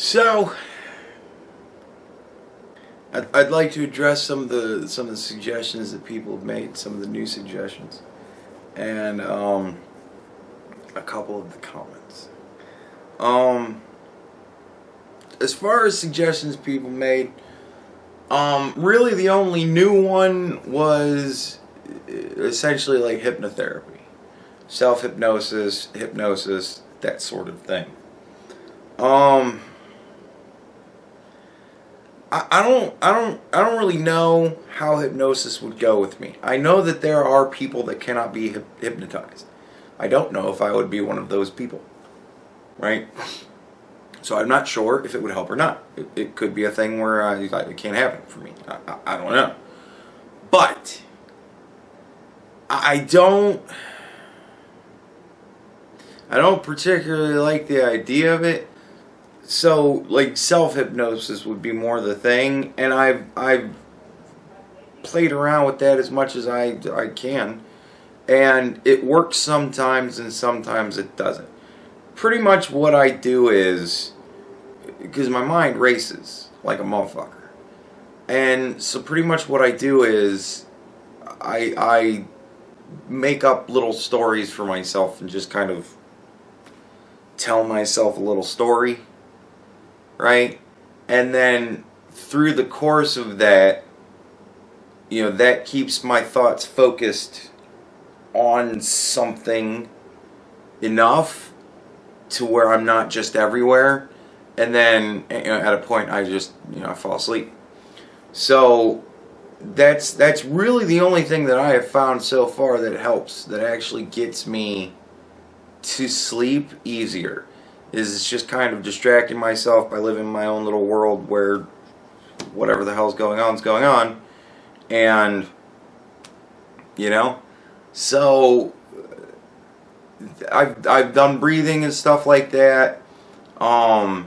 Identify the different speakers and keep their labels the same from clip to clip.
Speaker 1: So, I'd like to address some of the suggestions that people have made, some of the new suggestions, and a couple of the comments. As far as suggestions people made, really the only new one was essentially like hypnotherapy, self-hypnosis, hypnosis, that sort of thing. I don't really know how hypnosis would go with me. I know that there are people that cannot be hypnotized. I don't know if I would be one of those people, right? So I'm not sure if it would help or not. It could be a thing where it can't happen for me. I don't know. But I don't particularly like the idea of it. So, like, self-hypnosis would be more the thing, and I've played around with that as much as I can, and it works sometimes and sometimes it doesn't. Pretty much what I do is, because my mind races like a motherfucker, and so pretty much what I do is I make up little stories for myself and just kind of tell myself a little story. Right? And then through the course of that, that keeps my thoughts focused on something enough to where I'm not just everywhere. And then at a point I just, I fall asleep. So that's really the only thing that I have found so far that helps, that actually gets me to sleep easier. Is just kind of distracting myself by living my own little world where whatever the hell's going on is going on. And, so I've done breathing and stuff like that. Like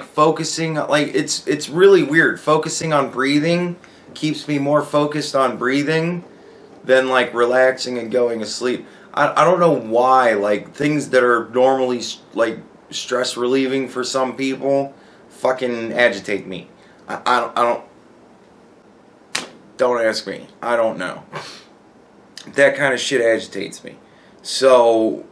Speaker 1: focusing, like it's really weird. Focusing on breathing keeps me more focused on breathing than like relaxing and going to sleep. I don't know why, like, things that are normally, like, stress relieving for some people fucking agitate me. I don't ask me. I don't know. That kind of shit agitates me. So,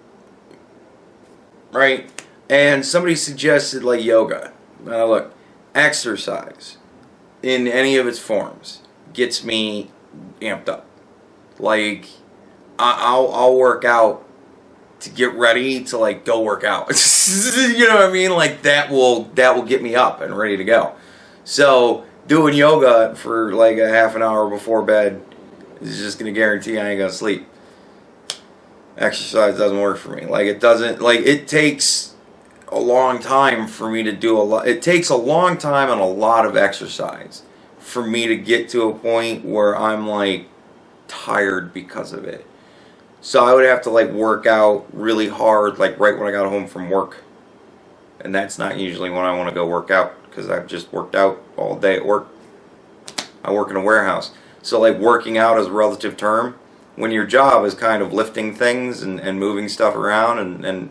Speaker 1: right? And somebody suggested, like, yoga. Look, exercise in any of its forms gets me amped up. Like, I'll work out to get ready to like go work out. You know what I mean? Like that will get me up and ready to go. So doing yoga for like a half an hour before bed is just gonna guarantee I ain't gonna sleep. Exercise doesn't work for me. Like it doesn't. Like it takes a long time for me to do a lot. It takes a long time and a lot of exercise for me to get to a point where I'm like tired because of it. So I would have to like work out really hard like right when I got home from work. And that's not usually when I want to go work out because I've just worked out all day at work. I work in a warehouse. So like working out is a relative term. When your job is kind of lifting things and moving stuff around and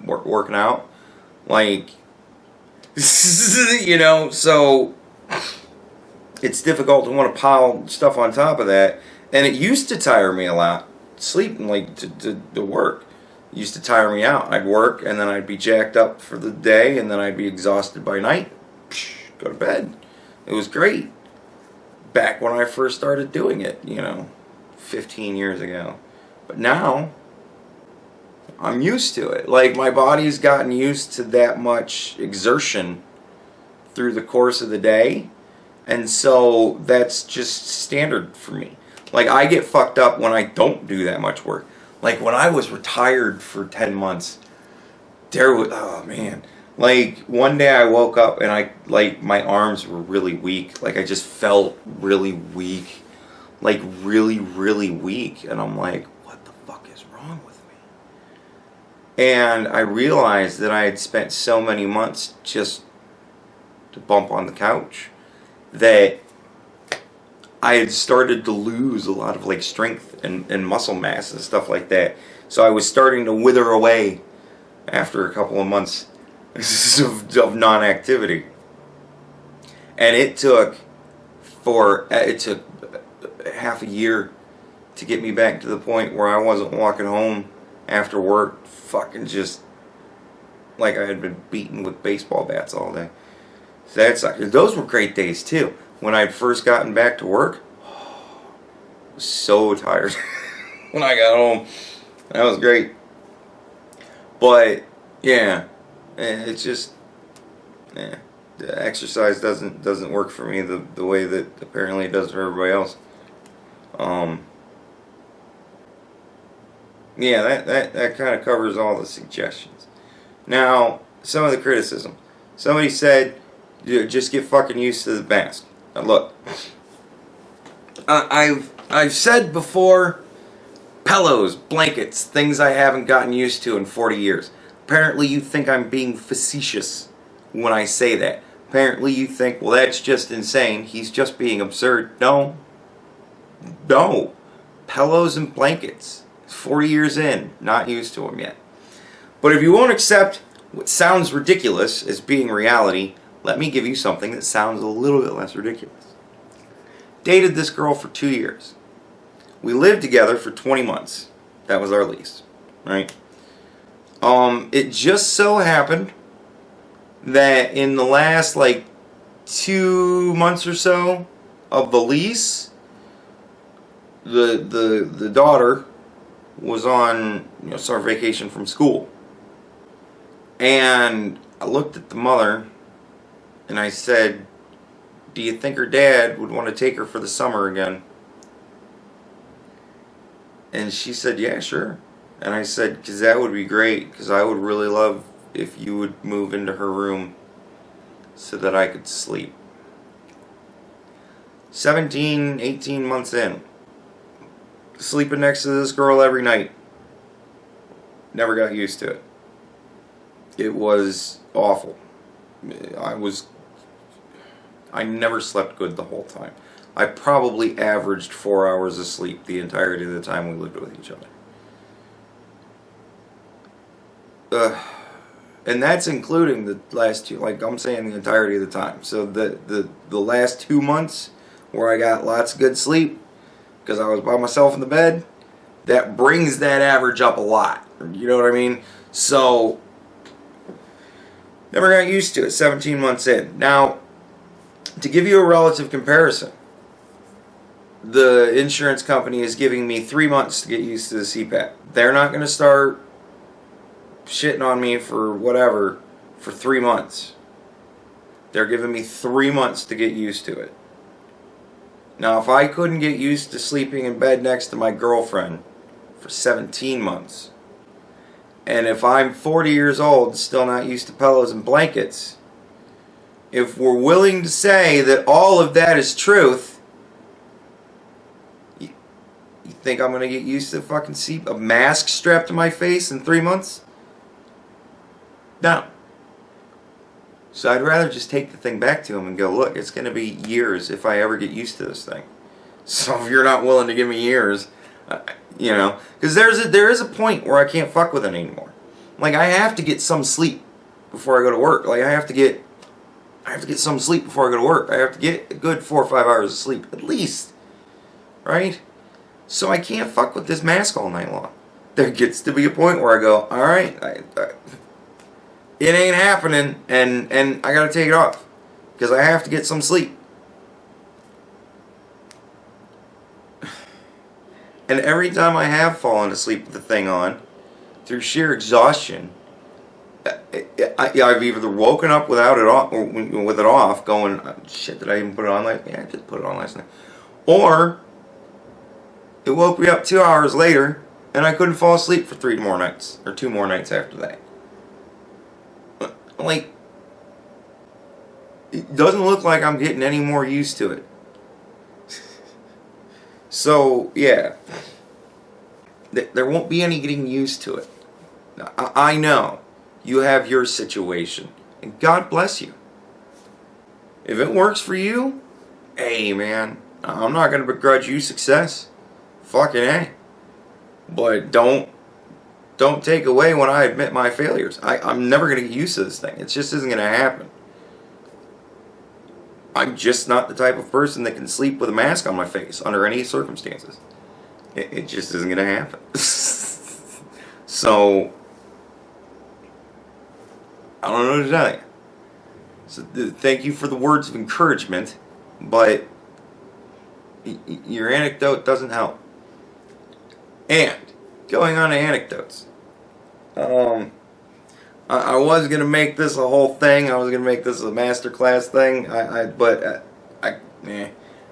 Speaker 1: working out. Like, so it's difficult to want to pile stuff on top of that. And it used to tire me a lot. Sleeping like to work used to tire me out. I'd work and then I'd be jacked up for the day and then I'd be exhausted by night. Go to bed. It was great. Back when I first started doing it, 15 years ago. But now I'm used to it. Like my body's gotten used to that much exertion through the course of the day. And so that's just standard for me. Like, I get fucked up when I don't do that much work. Like, when I was retired for 10 months, oh, man. Like, one day I woke up and my arms were really weak. Like, I just felt really weak. Like, really, really weak. And I'm like, what the fuck is wrong with me? And I realized that I had spent so many months just to bump on the couch that I had started to lose a lot of like strength and muscle mass and stuff like that. So I was starting to wither away after a couple of months. of non-activity. And it took half a year to get me back to the point where I wasn't walking home after work fucking just like I had been beaten with baseball bats all day. So that sucked. Those were great days too. When I'd first gotten back to work, I was so tired when I got home. That was great. But yeah, it's just the exercise doesn't work for me the way that apparently it does for everybody else. Yeah, that kind of covers all the suggestions. Now, some of the criticism. Somebody said, just get fucking used to the mask. Now look, I've said before, pillows, blankets, things I haven't gotten used to in 40 years. Apparently you think I'm being facetious when I say that. Apparently you think, well, that's just insane. He's just being absurd. No. Pillows and blankets. 40 years in, not used to them yet. But if you won't accept what sounds ridiculous as being reality, let me give you something that sounds a little bit less ridiculous. Dated this girl for 2 years. We lived together for 20 months. That was our lease, right? It just so happened that in the last 2 months or so of the lease, the daughter was on summer vacation from school, and I looked at the mother and I said, do you think her dad would want to take her for the summer again? And she said, yeah, sure. And I said, because that would be great, because I would really love if you would move into her room so that I could sleep. 17, 18 months in, sleeping next to this girl every night. Never got used to it. It was awful. I never slept good the whole time. I probably averaged 4 hours of sleep the entirety of the time we lived with each other. And that's including the last two, I'm saying the entirety of the time. So the last 2 months where I got lots of good sleep because I was by myself in the bed, that brings that average up a lot. You know what I mean? So, never got used to it 17 months in. Now, to give you a relative comparison, the insurance company is giving me 3 months to get used to the CPAP. They're not going to start shitting on me for whatever for 3 months. They're giving me 3 months to get used to it. Now, if I couldn't get used to sleeping in bed next to my girlfriend for 17 months, and if I'm 40 years old still not used to pillows and blankets, if we're willing to say that all of that is truth, you think I'm going to get used to fucking a mask strapped to my face in 3 months? No. So I'd rather just take the thing back to him and go, look, it's going to be years if I ever get used to this thing. So if you're not willing to give me years, because there is a point where I can't fuck with it anymore. Like, I have to get some sleep before I go to work. Like, I have to get some sleep before I go to work. I have to get a good 4 or 5 hours of sleep at least, right? So I can't fuck with this mask all night long. There gets to be a point where I go, all right, it ain't happening, and I gotta take it off because I have to get some sleep. And every time I have fallen asleep with the thing on, through sheer exhaustion, I've either woken up without it off, or with it off, going, shit, did I even put it on last night? Yeah, I just put it on last night. Or it woke me up 2 hours later, and I couldn't fall asleep for 3 more nights, or 2 more nights after that. Like, it doesn't look like I'm getting any more used to it. So, yeah. There won't be any getting used to it. I know you have your situation, and God bless you. If it works for you, hey, man, I'm not going to begrudge you success. Fucking A. But don't don't take away when I admit my failures. I'm never going to get used to this thing. It just isn't going to happen. I'm just not the type of person that can sleep with a mask on my face under any circumstances. It just isn't going to happen. So, I don't know what to tell you. So, thank you for the words of encouragement, but your anecdote doesn't help. And, going on to anecdotes. I was going to make this a whole thing. I was going to make this a masterclass thing. But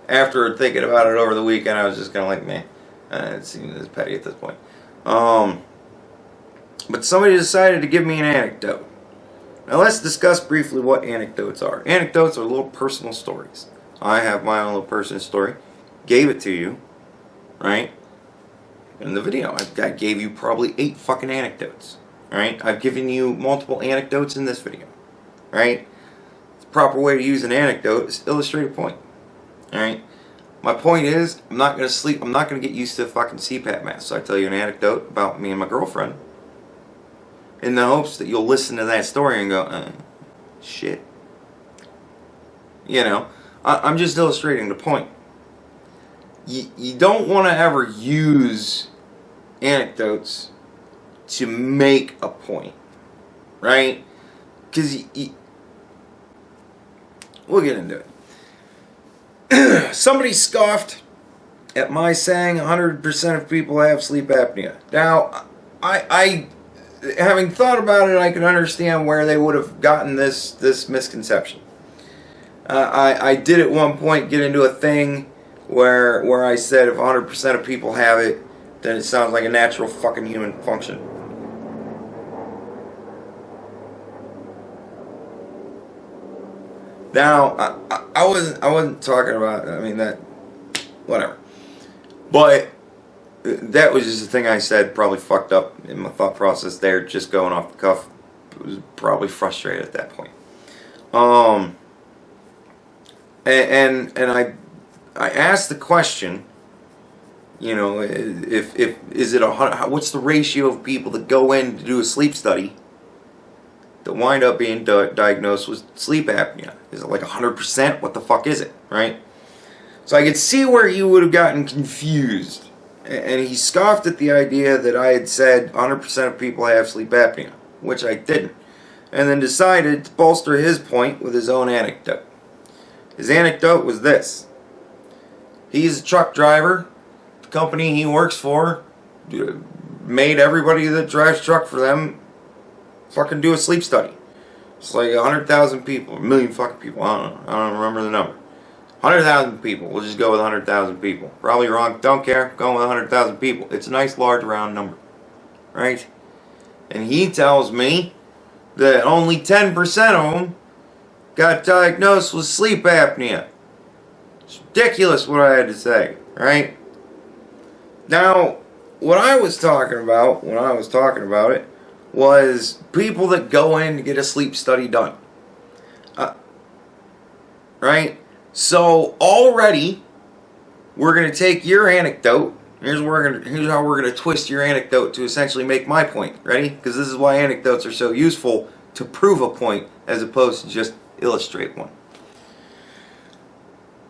Speaker 1: after thinking about it over the weekend, I was just kind of like, meh. It seems as petty at this point. But somebody decided to give me an anecdote. Now let's discuss briefly what anecdotes are. Anecdotes are little personal stories. I have my own little personal story. Gave it to you, right? In the video, I gave you probably 8 fucking anecdotes, right? I've given you multiple anecdotes in this video, right? The proper way to use an anecdote is to illustrate a point, right? My point is, I'm not going to sleep, I'm not going to get used to a fucking CPAP mask. So I tell you an anecdote about me and my girlfriend in the hopes that you'll listen to that story and go, shit. You know, I'm just illustrating the point. You don't want to ever use anecdotes to make a point, right? Because we'll get into it. Somebody scoffed at my saying 100% of people have sleep apnea. Now, I having thought about it, I can understand where they would have gotten this misconception. I did at one point get into a thing where I said if 100% of people have it, then it sounds like a natural fucking human function. Now, I wasn't talking about, I mean, that, whatever. But that was just a thing I said, probably fucked up in my thought process there, just going off the cuff. I was probably frustrated at that point. And I asked the question, you know, if is it what's the ratio of people that go in to do a sleep study that wind up being diagnosed with sleep apnea? Is it like 100%? What the fuck is it, right? So I could see where he would have gotten confused. And he scoffed at the idea that I had said 100% of people have sleep apnea, which I didn't. And then decided to bolster his point with his own anecdote. His anecdote was this. He's a truck driver. The company he works for made everybody that drives truck for them fucking do a sleep study. It's like 100,000 people, 1 million fucking people. I don't remember the number. 100,000 people. We'll just go with 100,000 people. Probably wrong. Don't care. Going with 100,000 people. It's a nice large round number, right? And he tells me that only 10% of them got diagnosed with sleep apnea. It's ridiculous what I had to say, right? Now, what I was talking about when I was talking about it was people that go in to get a sleep study done. Right? So already we're going to take your anecdote. Here's how we're going to twist your anecdote to essentially make my point. Ready? Because this is why anecdotes are so useful, to prove a point as opposed to just illustrate one.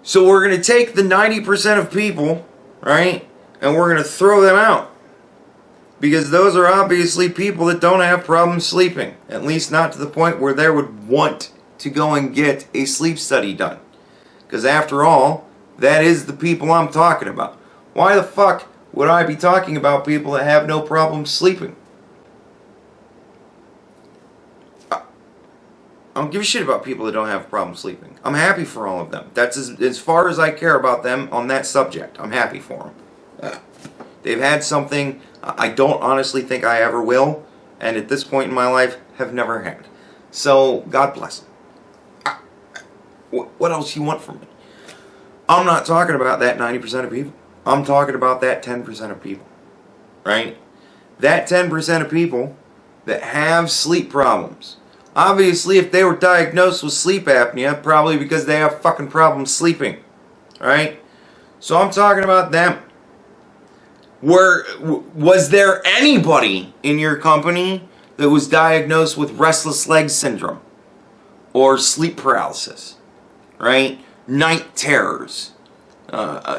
Speaker 1: So we're going to take the 90% of people, right, and we're going to throw them out. Because those are obviously people that don't have problems sleeping. At least not to the point where they would want to go and get a sleep study done. Because after all, that is the people I'm talking about. Why the fuck would I be talking about people that have no problem sleeping? I don't give a shit about people that don't have a problem sleeping. I'm happy for all of them. That's as far as I care about them on that subject. I'm happy for them. They've had something I don't honestly think I ever will, and at this point in my life, have never had. So, God bless them. What else you want from me? I'm not talking about that 90% of people. I'm talking about that 10% of people. Right? That 10% of people that have sleep problems. Obviously, if they were diagnosed with sleep apnea, probably because they have fucking problems sleeping. Right? So I'm talking about them. Was there anybody in your company that was diagnosed with restless leg syndrome or sleep paralysis, right? Night terrors,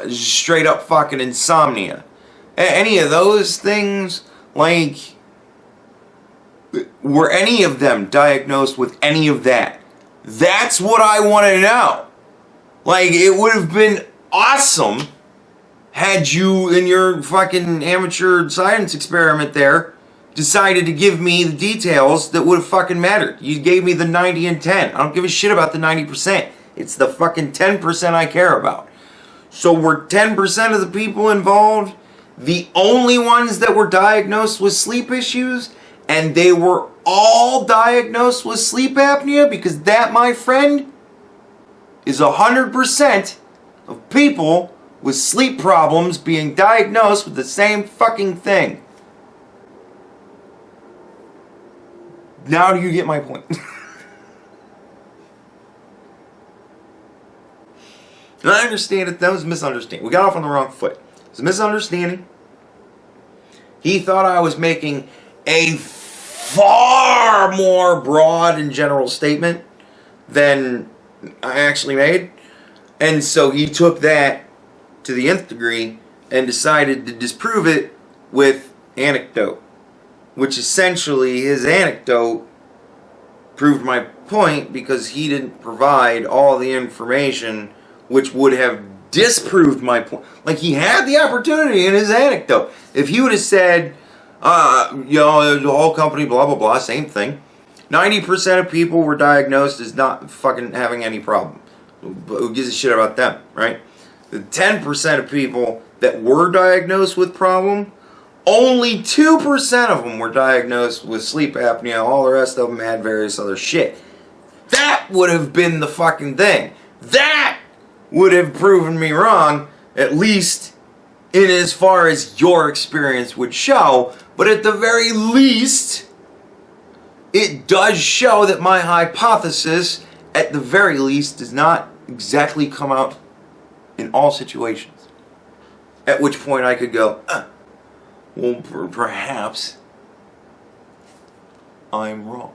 Speaker 1: straight up fucking insomnia, any of those things? Like, were any of them diagnosed with any of that? That's what I want to know. Like, it would have been awesome had you, in your fucking amateur science experiment there, decided to give me the details that would have fucking mattered. You gave me the 90 and 10. I don't give a shit about the 90%. It's the fucking 10% I care about. So were 10% of the people involved the only ones that were diagnosed with sleep issues? And they were all diagnosed with sleep apnea? Because that, my friend, is 100% of people with sleep problems being diagnosed with the same fucking thing. Now do you get my point? And I understand it. That was a misunderstanding. We got off on the wrong foot. It was a misunderstanding. He thought I was making a far more broad and general statement than I actually made. And so he took that to the nth degree and decided to disprove it with anecdote, which essentially his anecdote proved my point because he didn't provide all the information which would have disproved my point. Like, he had the opportunity in his anecdote. If he would have said, the whole company, blah, blah, blah, same thing. 90% of people were diagnosed as not fucking having any problem. Who gives a shit about them, right? The 10% of people that were diagnosed with problem, only 2% of them were diagnosed with sleep apnea. All the rest of them had various other shit. That would have been the fucking thing. That would have proven me wrong, at least in as far as your experience would show. But at the very least, it does show that my hypothesis, at the very least, does not exactly come out in all situations. At which point I could go, well, perhaps I'm wrong.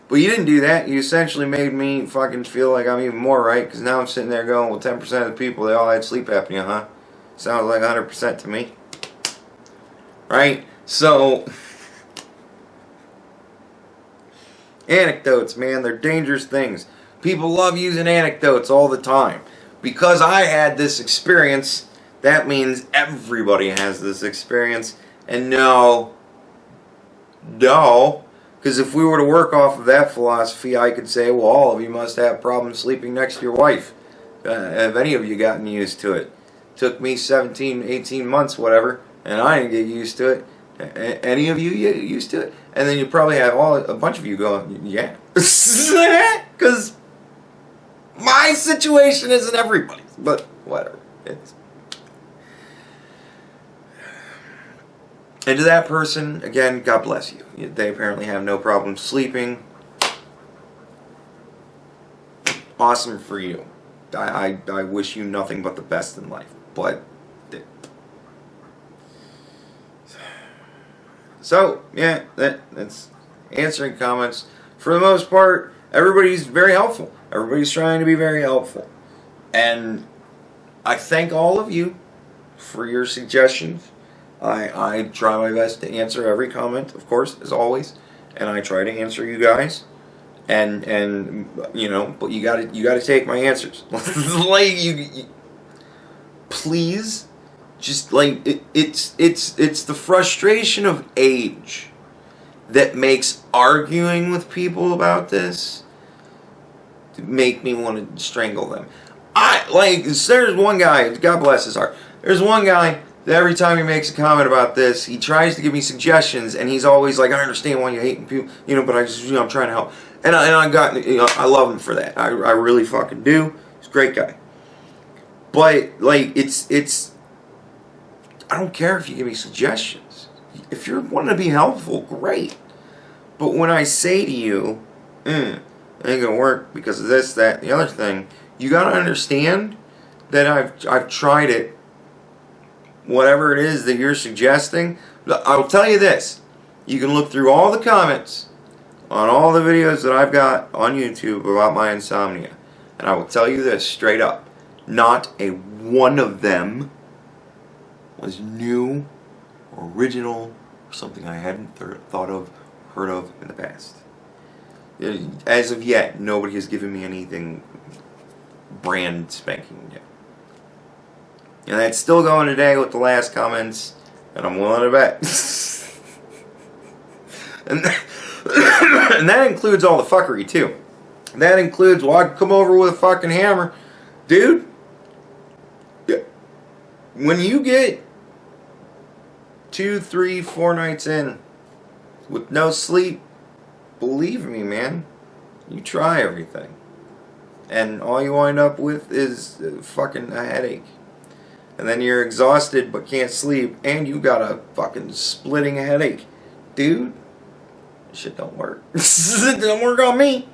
Speaker 1: But you didn't do that. You essentially made me fucking feel like I'm even more right, because now I'm sitting there going, well, 10% of the people, they all had sleep apnea, huh? Sounds like 100% to me. Right? So, anecdotes, man, they're dangerous things. People love using anecdotes all the time. Because I had this experience, that means everybody has this experience. And no, because if we were to work off of that philosophy, I could say, well, all of you must have problems sleeping next to your wife. Have any of you gotten used to it? Took me 17, 18 months, whatever, and I didn't get used to it. Any of you get used to it? And then you probably have a bunch of you going, yeah. Because my situation isn't everybody's, but whatever. And to that person, again, God bless you. They apparently have no problem sleeping. Awesome for you. I wish you nothing but the best in life. But so, yeah, that's answering comments. For the most part, everybody's very helpful. Everybody's trying to be very helpful. And I thank all of you for your suggestions. I try my best to answer every comment, of course, as always, and I try to answer you guys, and you know, but you gotta take my answers. Like you, please, just like it's the frustration of age that makes arguing with people about this make me want to strangle them. There's one guy, God bless his heart. There's one guy. Every time he makes a comment about this, he tries to give me suggestions, and he's always like, "I understand why you hate people, but I just, I'm trying to help." And I love him for that. I really fucking do. He's a great guy. But like, it's. I don't care if you give me suggestions. If you're wanting to be helpful, great. But when I say to you, it ain't gonna work because of this, that, the other thing, you gotta understand that I've tried it whatever it is that you're suggesting, I'll tell you this. You can look through all the comments on all the videos that I've got on YouTube about my insomnia. And I will tell you this straight up. Not a one of them was new, original, or something I hadn't thought of, heard of in the past. As of yet, nobody has given me anything brand spanking yet. And that's still going today with the last comments, and I'm willing to bet. and that includes all the fuckery too. That includes, well, I'd come over with a fucking hammer. Dude, when you get 2, 3, 4 nights in with no sleep, believe me, man, you try everything. And all you wind up with is fucking a headache. And then you're exhausted but can't sleep, and you got a fucking splitting headache. Dude, shit don't work. It don't work on me.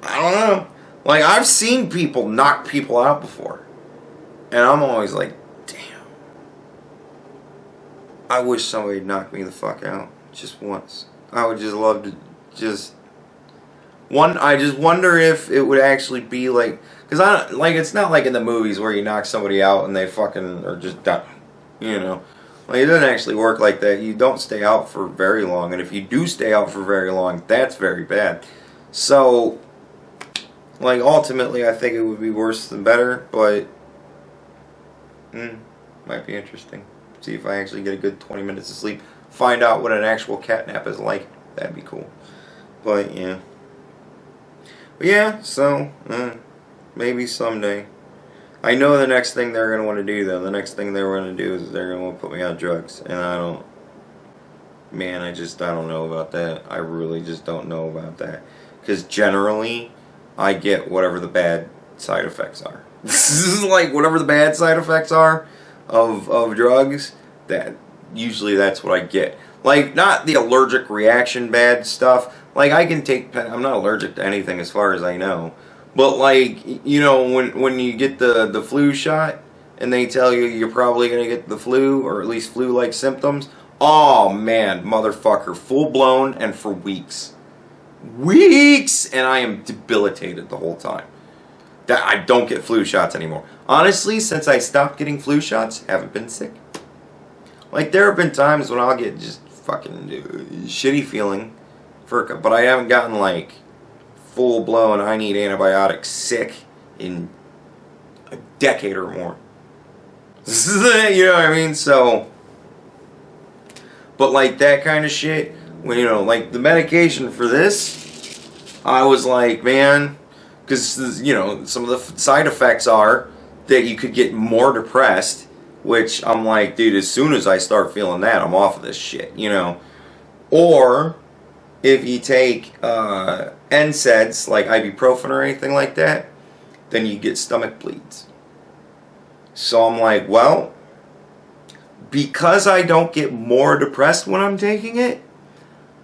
Speaker 1: I don't know. Like, I've seen people knock people out before. And I'm always like, damn. I wish somebody'd knock me the fuck out. Just once. I would just love to just... I just wonder if it would actually be like... Because it's not like in the movies where you knock somebody out and they fucking are just done. You know? Like, it doesn't actually work like that. You don't stay out for very long. And if you do stay out for very long, that's very bad. So, like, ultimately, I think it would be worse than better. But, might be interesting. See if I actually get a good 20 minutes of sleep. Find out what an actual cat nap is like. That'd be cool. But, yeah. But, yeah, so, maybe someday. I know the next thing they're going to want to do, though. The next thing they're going to do is they're going to want to put me on drugs. And I don't... Man, I don't know about that. I really just don't know about that. Because generally, I get whatever the bad side effects are. Like, whatever the bad side effects are of drugs, usually that's what I get. Like, not the allergic reaction bad stuff. Like, I can take... I'm not allergic to anything as far as I know. But, like, you know, when you get the flu shot and they tell you you're probably going to get the flu, or at least flu-like symptoms, oh, man, motherfucker, full-blown and for weeks. Weeks! And I am debilitated the whole time. I don't get flu shots anymore. Honestly, since I stopped getting flu shots, haven't been sick. Like, there have been times when I'll get just fucking shitty feeling, but I haven't gotten, like... full-blown, I need antibiotics sick in a decade or more. You know what I mean? So, but like that kind of shit, when, you know, like the medication for this, I was like, man, because, you know, some of the side effects are that you could get more depressed, which I'm like, dude, as soon as I start feeling that, I'm off of this shit, you know. Or... if you take NSAIDs, like ibuprofen or anything like that, then you get stomach bleeds. So I'm like, well, because I don't get more depressed when I'm taking it,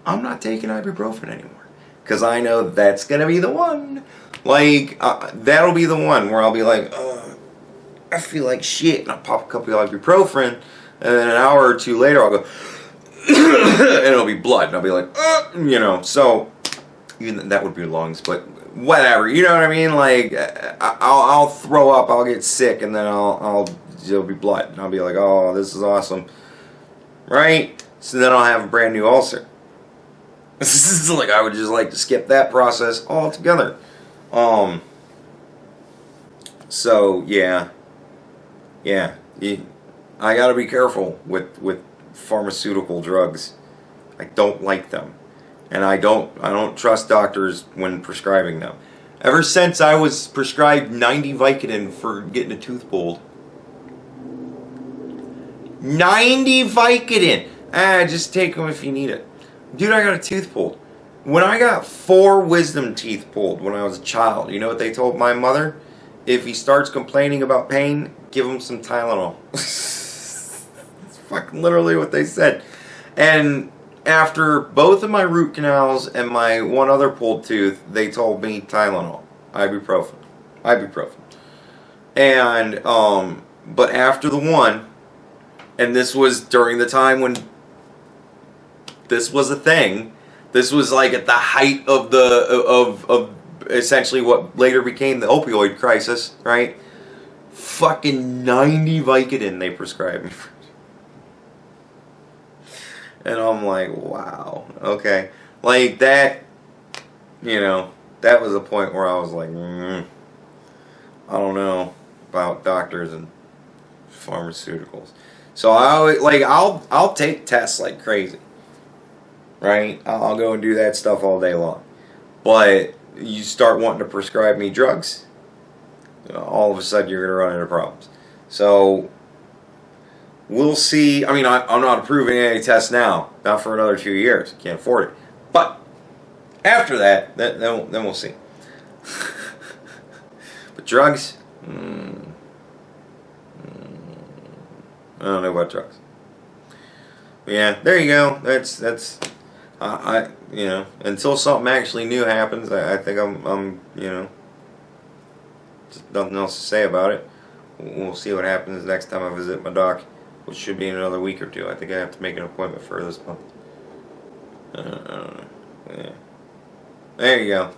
Speaker 1: I'm not taking ibuprofen anymore. Because I know that's going to be the one. Like, that'll be the one where I'll be like, I feel like shit. And I'll pop a couple of ibuprofen, and then an hour or two later I'll go... and it'll be blood, and I'll be like, you know, so, even that would be lungs, but whatever, you know what I mean, like, I'll throw up, I'll get sick, and then it'll be blood, and I'll be like, oh, this is awesome, right, so then I'll have a brand new ulcer. Like, I would just like to skip that process altogether. So, yeah, I gotta be careful with pharmaceutical drugs. I don't like them, and I don't trust doctors when prescribing them. Ever since I was prescribed 90 Vicodin for getting a tooth pulled. 90 Vicodin! Just take them if you need it. Dude, I got a tooth pulled. When I got 4 wisdom teeth pulled when I was a child, you know what they told my mother? If he starts complaining about pain, give him some Tylenol. Fucking literally what they said. And after both of my root canals and my one other pulled tooth, they told me Tylenol, ibuprofen. And but after the one, And this was during the time when this was a thing. This was like at the height of of essentially what later became the opioid crisis, right? Fucking 90 Vicodin they prescribed me for. And I'm like, wow, okay. Like that, that was a point where I was like, I don't know about doctors and pharmaceuticals. So I always, I'll take tests like crazy, right? I'll go and do that stuff all day long. But you start wanting to prescribe me drugs, all of a sudden you're going to run into problems. So we'll see. I mean, I'm not approving any tests now, not for another 2 years. Can't afford it. But after that, then we'll see. But drugs, I don't know about drugs. But yeah, there you go. That's until something actually new happens, I think I'm just nothing else to say about it. We'll see what happens next time I visit my doc, which should be in another week or two. I think I have to make an appointment for this month. I don't know. Yeah. There you go.